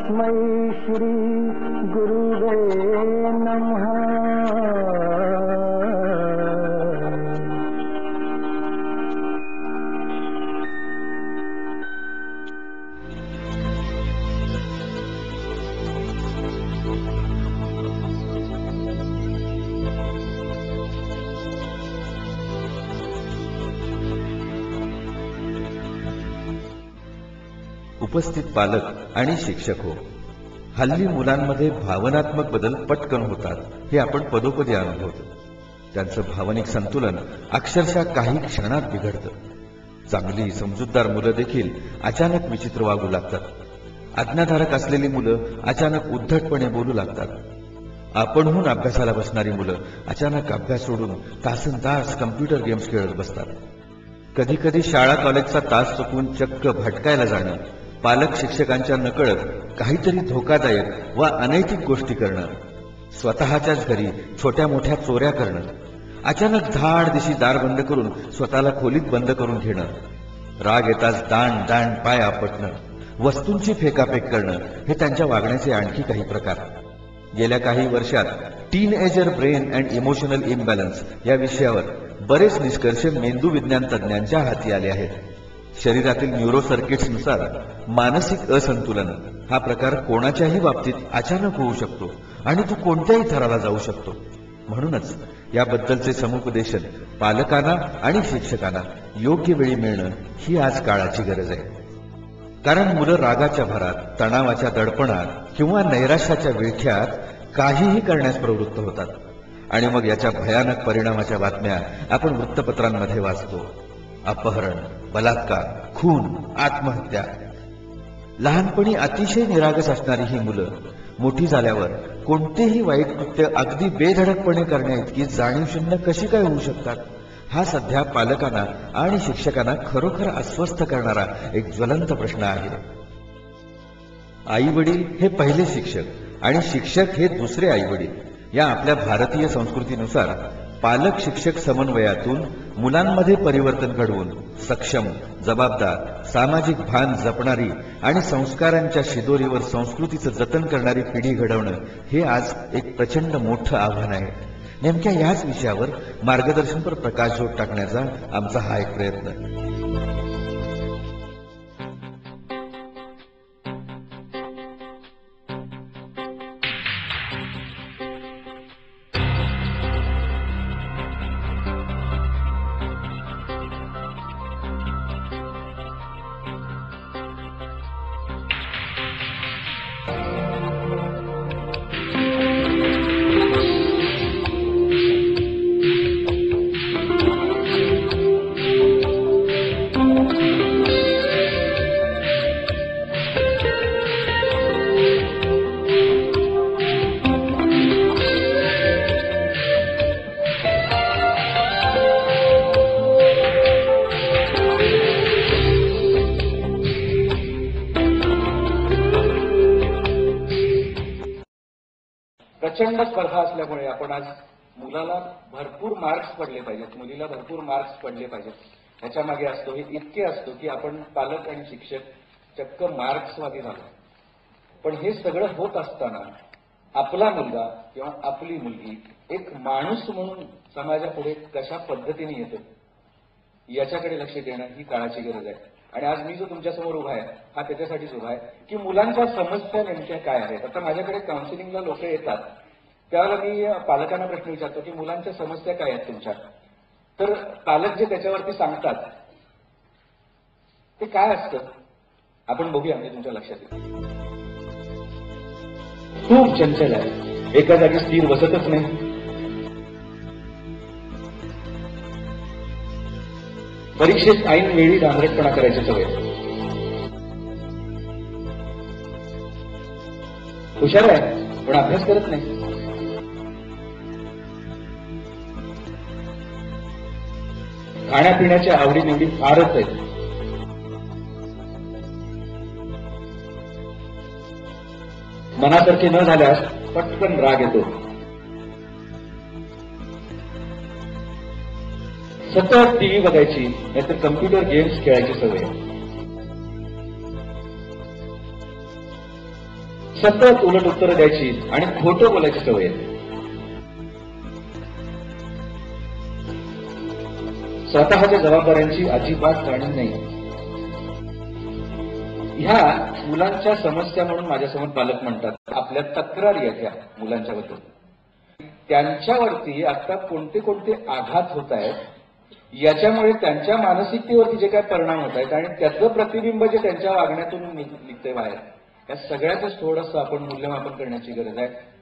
तस्मै श्री गुरुवे नमः। उपस्थित पालक आणि शिक्षक हो, हल्ली मुलांमध्ये भावनात्मक बदल पटकन होतात हे आपण पदोपदी अनुभवतो. त्यांचं भावनिक संतुलन अक्षरशः काही क्षणात बिघडतं. चांगली समजूतदार मुलं देखील अचानक विचित्र वागू लागतात. आज्ञाधारक असलेली मुलं अचानक उद्धटपणे बोलू लागतात. आपणहून अभ्यासाला बसणारी मुलं अचानक अभ्यास सोडून तासनतास कम्प्युटर गेम्स खेळत बसतात. कधी कधी शाळा कॉलेजचा तास चुकवून चक्क भटकायला जाणं, पालक शिक्षकांच्या नकळत काहीतरी धोकादायक व अनैतिक गोष्टी करणं, स्वतःच्याच घरी छोट्या मोठ्या चोऱ्या करणं, अचानक धाड दिशी दार बंद करून स्वतःला खोलीत बंद करून घेणं, राग येताच दांड दांड पाय आपटणं, वस्तूंची फेकाफेक करणं हे त्यांच्या वागण्याचे आणखी काही प्रकार. गेल्या काही वर्षात teenager brain and emotional imbalance या विषयावर बरेच निष्कर्ष मेंदू विज्ञान तज्ज्ञांच्या हाती आले आहेत. शरीरातील न्यूरो सर्किट्सनुसार मानसिक असंतुलन हा प्रकार कोणाच्याही बाबतीत अचानक होऊ शकतो आणि तो कोणत्याही थराला जाऊ शकतो. म्हणूनच याबद्दलचे समुपदेशन पालकांना आणि शिक्षकांना योग्य वेळी मिळणं ही आज काळाची गरज आहे. कारण मुलं रागाच्या भरात, तणावाच्या दडपणात किंवा नैराश्याच्या विळख्यात काहीही करण्यास प्रवृत्त होतात आणि मग याच्या भयानक परिणामाच्या बातम्या आपण वृत्तपत्रांमध्ये वाचतो. अपहरण, बलात्कार, खून, आत्महत्या. लहानपणी अतिशय निरागस असणारी ही मुलं मोठी झाल्यावर कोणतेही वाईट कृत्य अगदी बेधडकपणे करण्याइतकी जाणीवशून्य कशी काय होऊ शकतात, हा सध्या पालकांना आणि शिक्षकांना खरोखर अस्वस्थ करणारा एक ज्वलंत प्रश्न आहे. आई वडील हे पहिले शिक्षक आणि शिक्षक हे दुसरे आई वडील या आपल्या भारतीय संस्कृतीनुसार पालक शिक्षक समन्वयातून मुलांमध्ये परिवर्तन घडवून सक्षम, जबाबदार, सामाजिक भान जपणारी आणि संस्कारांच्या शिदोरीवर संस्कृतीचं जतन करणारी पिढी घडवणं हे आज एक प्रचंड मोठं आव्हान आहे. नेमक्या याच विषयावर मार्गदर्शनपर प्रकाशझोत टाकण्याचा आमचा हा एक प्रयत्न आहे. प्रचंड स्पर्धा असल्यामुळे आपण आज मुलाला भरपूर मार्क्स पडले पाहिजेत, मुलीला भरपूर मार्क्स पडले पाहिजेत, ह्याच्या मागे असतो हे इतके असतो की आपण पालक आणि शिक्षक चक्क मार्क्सवादी झालो. पण हे सगळं होत असताना आपला मुलगा किंवा आपली मुलगी एक माणूस म्हणून समाजापुढे कशा पद्धतीने येतो याच्याकडे लक्ष देणं ही काळाची गरज आहे. आणि आज मी जो तुमच्यासमोर उभा आहे हा त्याच्यासाठीच उभा आहे की मुलांच्या समस्या नेमक्या काय आहेत. आता माझ्याकडे काउन्सिलिंगला लोक येतात त्यावेळेला मी पालकांना प्रश्न विचारतो की मुलांच्या समस्या काय आहेत तुमच्या. तर पालक जे त्याच्यावरती सांगतात ते काय असतं आपण बघूया. म्हणजे तुमच्या लक्षात येईल. खूप चंचल आहे, एका जागी स्थिर बसतच नाही, परीक्षेत ऐन वेळी डांबरटपणा करायची सवय, हुशार आहे पण अभ्यास करत नाही, खाण्यापिण्याच्या आवडीनिवडी फारच आहेत, मनासारखे न झाल्यास पटकन राग येतो, सतत टीव्ही बघायची नाहीतर कम्प्युटर गेम्स खेळायची सवय, सतत उलट उत्तरं द्यायची आणि खोटं बोलायची सवय आहे. स्वतःच्या जबाबदाऱ्यांची अजिबात जाणीव नाही. ह्या मुलांच्या समस्या म्हणून माझ्यासमोर पालक म्हणतात आपल्या तक्रारी आहेत ह्या मुलांच्याबद्दल. त्यांच्यावरती आता कोणते कोणते आघात होत आहेत याच्यामुळे त्यांच्या मानसिकतेवरती जे काय परिणाम होत आहेत आणि त्याचं प्रतिबिंब जे त्यांच्या वागण्यातून निघतंय बाहेर, या सगळ्यातच थोडंसं आपण मूल्यमापन करण्याची गरज आहे.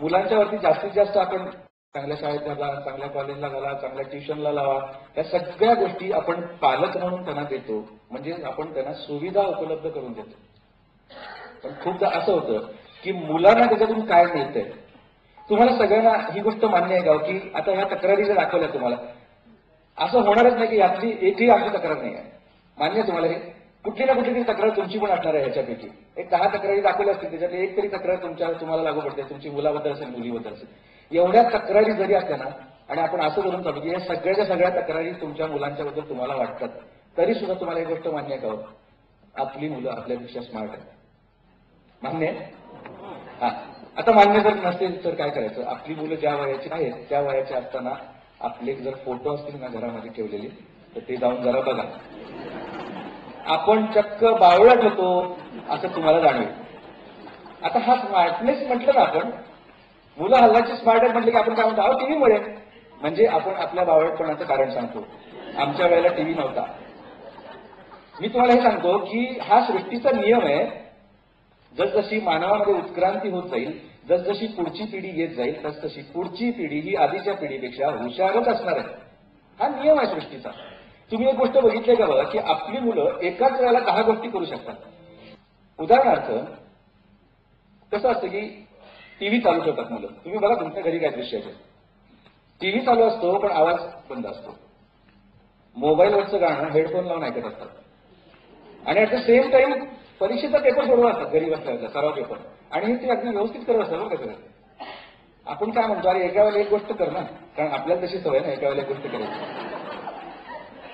मुलांच्या वरती जास्तीत जास्त आपण चांगल्या शाळेत घाला, चांगल्या कॉलेजला घाला, चांगल्या ट्युशनला लावा, या सगळ्या गोष्टी आपण पालक म्हणून त्यांना देतो, म्हणजे आपण त्यांना सुविधा उपलब्ध करून देतो. पण खूपदा असं होतं की मुलांना त्याच्यातून काय मिळतंय. तुम्हाला सगळ्यांना ही गोष्ट मान्य आहे का की आता ह्या तक्रारी जर दाखवल्या तुम्हाला, असं होणारच नाही की यातली एकही आमची तक्रार नाही आहे. मान्य तुम्हाला हे कुठली ना कुठली तक्रार तुमची पण असणार आहे. ह्याच्यापैकी एक 10 तक्रारी दाखवल्या असतील, त्याच्यातली एक तरी तक्रार तुम्हाला लागू पडते, तुमची मुलाबद्दल असेल, मुलीबद्दल असेल. एवढ्या तक्रारी जरी असल्या ना, आणि आपण असं करून चालू की या सगळ्याच्या सगळ्या तक्रारी तुमच्या मुलांच्याबद्दल तुम्हाला वाटतात, तरी सुद्धा तुम्हाला एक गोष्ट मान्य आहे का, आपली मुलं आपल्यापेक्षा स्मार्ट आहेत. मान्य आहे? हा, आता मान्य जर नसेल तर काय करायचं, आपली मुलं ज्या वयाची आहेत त्या वयाचे असताना आपले जर फोटो असतील ना घरामध्ये ठेवलेले, तर ते जाऊन जरा बघा. आपण चक्क बावळट होतो असं तुम्हाला जाणवेल. आता हा स्मार्टनेस म्हटलं ना, आपण मुलं हल्लाची स्मार्ट आहेत म्हटलं की आपण काय म्हणतो, अहो टीव्हीमुळे, म्हणजे आपण आपल्या बावळटपणाचं कारण सांगतो. आमच्या वेळेला टीव्ही नव्हता. मी तुम्हाला हे सांगतो की हा सृष्टीचा नियम आहे. जसजशी मानवामध्ये उत्क्रांती होत जाईल, जसजशी पुढची पिढी येत जाईल, तसतशी पुढची पिढी ही आधीच्या पिढीपेक्षा हुशारच असणार आहे. हा नियम आहे सृष्टीचा. तुम्ही एक गोष्ट बघितली का बघा, की आपली मुलं एकाच वेळेला 10 गोष्टी करू शकतात. उदाहरणार्थ कसं असतं की टीव्ही चालू ठेवतात मुलं. तुम्ही बघा तुमच्या घरी काय दृश्य आहे, टीव्ही चालू असतो पण आवाज बंद असतो. मोबाईलवरचं गाणं हेडफोन लावून ऐकत असतात, आणि ऍट द सेम टाइम परीक्षेचा पेपर सोडवत असतात घरी बसल्या, सराव पेपर, आणि ते अगदी व्यवस्थित करत असतात बरं का. आपण काय म्हणतो, अरे एका वेळेला एक गोष्ट कर ना, कारण आपल्याला तशी सवय ना एका वेळेला एक गोष्ट करायची.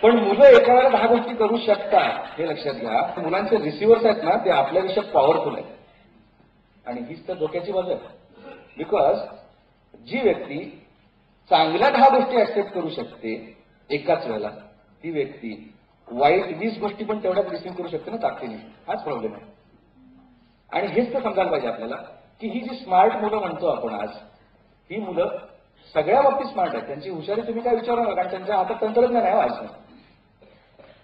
पण मुलं एका वेळेला 10 गोष्टी करू शकतात, हे लक्षात घ्या. मुलांचे रिसिव्हर्स आहेत ना, ते आपल्यापेक्षा पॉवरफुल आहेत, आणि हीच तर धोक्याची बाजू आहे. बिकॉज जी व्यक्ती चांगल्या 10 गोष्टी ऍक्सेप्ट करू शकते एकाच वेळेला, ती व्यक्ती वाईट 20 गोष्टी पण तेवढ्याच रिसिव्ह करू शकते ना ताकदीने. हाच प्रॉब्लेम आहे. आणि हेच तर समजायला पाहिजे आपल्याला की ही जी स्मार्ट मुलं म्हणतो आपण आज, ही मुलं सगळ्या बाबतीत स्मार्ट आहेत. त्यांची हुशारी तुम्ही काय विचारू नका, कारण त्यांच्या हातात तंत्रज्ञान आहे. आज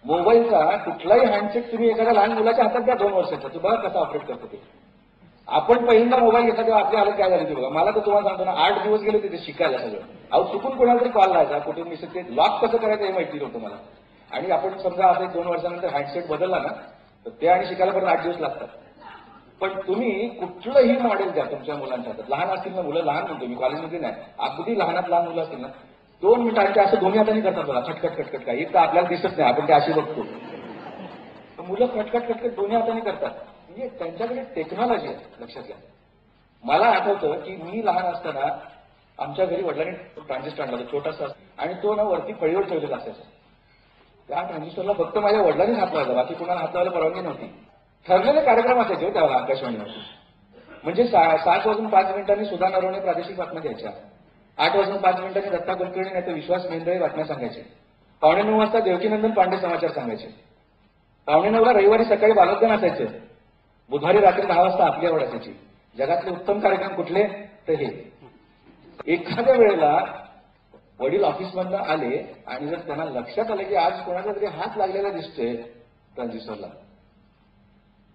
मोबाईलचा कुठलाही हँडसेट तुम्ही एखाद्या लहान मुलाच्या हातात द्या 2 वर्षाचा, तू बघा कसा ऑपरेट करतो ते. आपण पहिल्यांदा मोबाईल घेतला तेव्हा आपली हालत काय झाली होती बघा. मला तर तुम्हाला सांगतो ना, 8 दिवस गेले तिथे शिकायला सगळं. अहो चुकून कोणाला तरी कॉल लावायचा, कुठून मिसेज, ते लॉक कसं करायचं हे माहिती नव्हतं मला. आणि आपण समजा आता 2 वर्षानंतर हँडसेट बदलला ना, तर ते आणि शिकायला परत 8 दिवस लागतात. पण तुम्ही कुठलंही मॉडेल द्या तुमच्या मुलांच्या हातात, लहान असतील ना मुलं, लहान म्हणतो मी, कॉलेजमध्ये नाही, अगदी लहानात लहान मुलं असतील ना, 2 मिनिटांचे असं दोन्ही हाताने करतात बघा, खटखट खटखट. काय एक तर आपल्याला दिसत नाही, आपण ते अशी बघतो. मुलं खटखट खटखट दोन्ही हाताने करतात. म्हणजे त्यांच्याकडे टेक्नॉलॉजी आहे, लक्षात घ्या. मला आठवतं की मी लहान असताना आमच्या घरी वडिलांनी ट्रान्झिस्टर आणला होता छोटासा, आणि तो ना वरती फळीवर ठेवलेला असायचा. त्या ट्रान्झिस्टरला फक्त माझ्या वडिलांनीच हात लावायचा, बाकी कुणाला हात लावायला परवानगी नव्हती. ठरलेले कार्यक्रम असायचे त्यावेळेला आकाशवाणीवरती. म्हणजे 7:05 सुधा नरवणे प्रादेशिक बातम्या द्यायच्या, 8:05 दत्ता कुलकर्णी नाही तर विश्वास मेंदळे बातम्या सांगायचे, 8:45 वाजता देवकीनंदन पांडे समाचार सांगायचे, 8:45 रविवारी सकाळी बालोद्यान असायचं, बुधवारी रात्री 10 वाजता आपली आवड असायची. जगातले उत्तम कार्यक्रम कुठले तर हे. एखाद्या वेळेला वडील ऑफिसमधनं आले आणि जर त्यांना लक्षात आलं की आज कोणाचा तरी हात लागलेला दिसतोय ट्रान्झिस्टरला,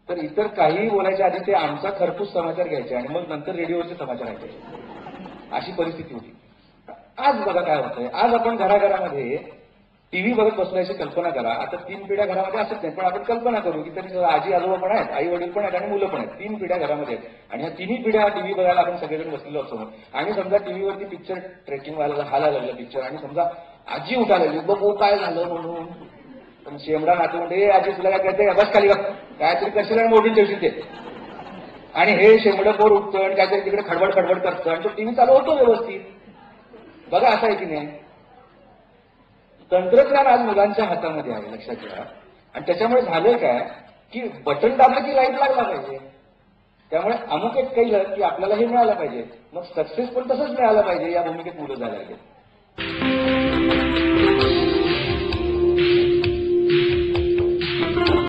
तर इतर काहीही बोलायच्या आधी ते आमचा खरपूस समाचार घ्यायचे आणि मग नंतर रेडिओवरचे समाचार ऐकायचे. अशी परिस्थिती होती. आज बघा काय होतंय. आज आपण घराघरामध्ये टीव्ही बघत बसण्याची कल्पना करा. आता 3 पिढ्या घरामध्ये असत नाही, पण आपण कल्पना करू की तरी आजी आजोबा पण आहेत, आई वडील पण आहेत आणि मुलं पण आहेत. 3 पिढ्या घरामध्ये आहेत आणि ह्या 3ही पिढ्या टीव्ही बघायला आपण सगळेजण बसलेलो असतो. आणि समजा टीव्हीवरती पिक्चर ट्रेकिंग व्हायला लागलं पिक्चर, आणि समजा आजी उठायला लागली, बघू काय झालं म्हणून. पण शेमडा नातू म्हणते, आजी तुला काय कळतंय, बस खाली बघ, काहीतरी कशाला आणि मोठून ठेवशील ते. आणि हे शेमडं पोर उठतं आणि काहीतरी तिकडे खडबड खडबड करतं आणि तो टीव्ही चालू होतो व्यवस्थित. बघा असं आहे की नाही. तंत्रज्ञान आज मुलांच्या हातामध्ये आहे, लक्षात घ्या. आणि त्याच्यामुळे झालंय काय की बटन दाबलं की लाईट लागला पाहिजे. त्यामुळे अमुक एक केलं की आपल्याला हे मिळालं पाहिजे, मग सक्सेस पण तसंच मिळालं पाहिजे, या भूमिकेत मुलं जायला लागले.